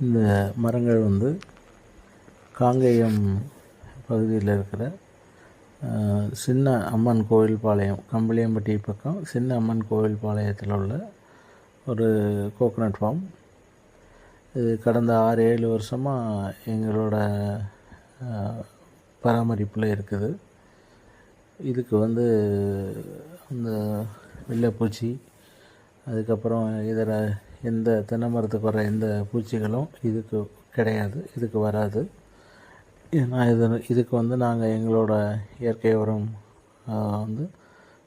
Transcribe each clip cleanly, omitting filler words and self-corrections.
இந்த மரங்கள் வந்து காங்கேயம் பகுதியில் இருக்கிற சின்ன அம்மன் கோவில் பாளையம், கம்பளியம்பட்டி பக்கம் சின்ன அம்மன் கோவில் பாளையத்தில் உள்ள ஒரு கோகனட் ஃபார்ம். இது கடந்த 6-7 வருஷமாக எங்களோட பராமரிப்பில் இருக்குது. இதுக்கு வந்து இந்த வெள்ளைப்பூச்சி, அதுக்கப்புறம் இதர எந்த தென்னை மரத்துக்கு வர எந்த பூச்சிகளும் இதுக்கு கிடையாது, இதுக்கு வராது. ஏன்னா இதுக்கு வந்து நாங்கள் எங்களோட இயற்கை உரம் வந்து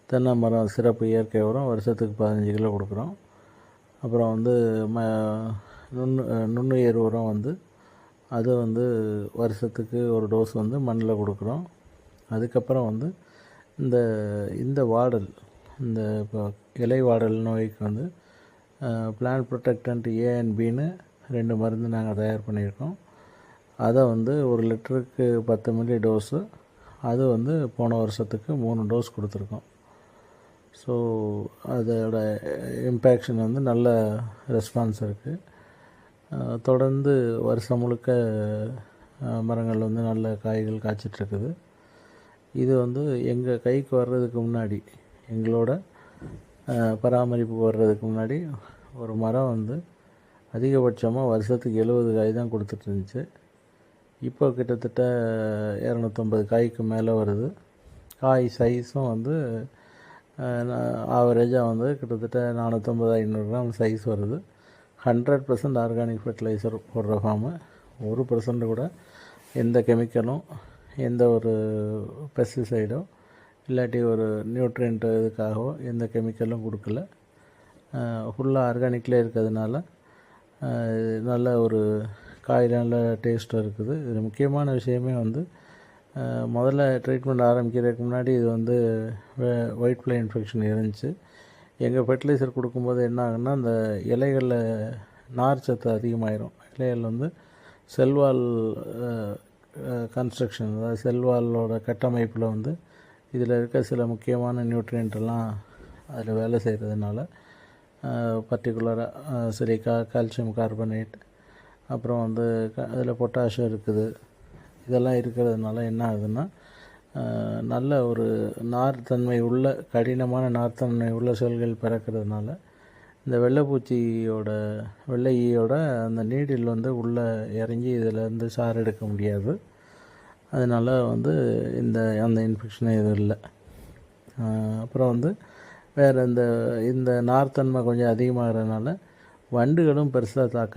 தென்னை மரம் சிறப்பு இயற்கை உரம் வருஷத்துக்கு 15 கிலோ கொடுக்குறோம். அப்புறம் வந்து நுண்ணுயிர் உரம் வந்து அது வந்து வருஷத்துக்கு ஒரு டோஸ் வந்து மண்ணில் கொடுக்குறோம். அதுக்கப்புறம் வந்து இந்த வாடல், இந்த இப்போ இலை வாடல் நோய்க்கு வந்து பிளான்ட் ப்ரொடெக்டன்ட் ஏ அண்ட் பின்னு 2 மருந்து நாங்கள் தயார் பண்ணியிருக்கோம். அதை வந்து 1 லிட்டருக்கு 10 மில்லி டோஸு, அது வந்து போன வருஷத்துக்கு 3 டோஸ் கொடுத்துருக்கோம். ஸோ அதோட இம்பேக்ஷன் வந்து நல்ல ரெஸ்பான்ஸ் இருக்குது. தொடர்ந்து வருஷம் முழுக்க மரங்கள் வந்து நல்ல காய்கள் காய்ச்சிட்ருக்குது. இது வந்து எங்கள் கைக்கு வர்றதுக்கு முன்னாடி, எங்களோட பராமரிப்புக்கு வர்றதுக்கு முன்னாடி ஒரு மரம் வந்து அதிகபட்சமாக வருஷத்துக்கு 70 காய் தான் கொடுத்துட்ருந்துச்சு. இப்போ கிட்டத்தட்ட 250 காய்க்கு மேலே வருது. காய் சைஸும் வந்து ஆவரேஜாக வந்து கிட்டத்தட்ட 450-500 கிராம் சைஸ் வருது. 100% ஆர்கானிக் ஃபெர்டிலைசர் போடுற ஃபார்மு. 1% கூட எந்த கெமிக்கலும், எந்த ஒரு பெஸ்டிசைடோ இல்லாட்டி ஒரு நியூட்ரியன்ட் இதுக்காகவோ எந்த கெமிக்கலும் கொடுக்கல. ஃபுல்லாக ஆர்கானிக்லேயே இருக்கிறதுனால நல்ல ஒரு காய் நல்ல டேஸ்ட்டாக இருக்குது. இதில் முக்கியமான விஷயமே வந்து முதல்ல ட்ரீட்மெண்ட் ஆரம்பிக்கிறதுக்கு முன்னாடி இது வந்து ஒயிட் ஃப்ளை இன்ஃபெக்ஷன் இருந்துச்சு. எங்கள் ஃபெர்டிலைசர் கொடுக்கும்போது என்ன ஆகுன்னா, அந்த இலைகளில் நார் சத்து அதிகமாயிரும். இலைகள் வந்து செல்வால் கன்ஸ்ட்ரக்ஷன், அதாவது செல்வாலோட கட்டமைப்பில் வந்து இதில் இருக்க சில முக்கியமான நியூட்ரியன்ட்டெல்லாம் அதில் வேலை செய்கிறதுனால, பர்டிகுலராக சிலிக்கா, கால்சியம் கார்பனேட், அப்புறம் வந்து அதில் பொட்டாஷியம் இருக்குது. இதெல்லாம் இருக்கிறதுனால என்ன ஆகுதுன்னா, நல்ல ஒரு நார்த்தன்மை உள்ள, கடினமான நார்த்தன்மை உள்ள செல்கள் பிறக்கிறதுனால இந்த வெள்ளை ஈயோட அந்த நீடில் வந்து உள்ளே இறங்கி இதிலேருந்து சாறு எடுக்க முடியாது. அதனால் வந்து அந்த இன்ஃபெக்ஷனே எதுவும் இல்லை. அப்புறம் வந்து வேறு இந்த நார்த்தன்மை கொஞ்சம் அதிகமாகிறதுனால வண்டுகளும் பெருசாக தாக்க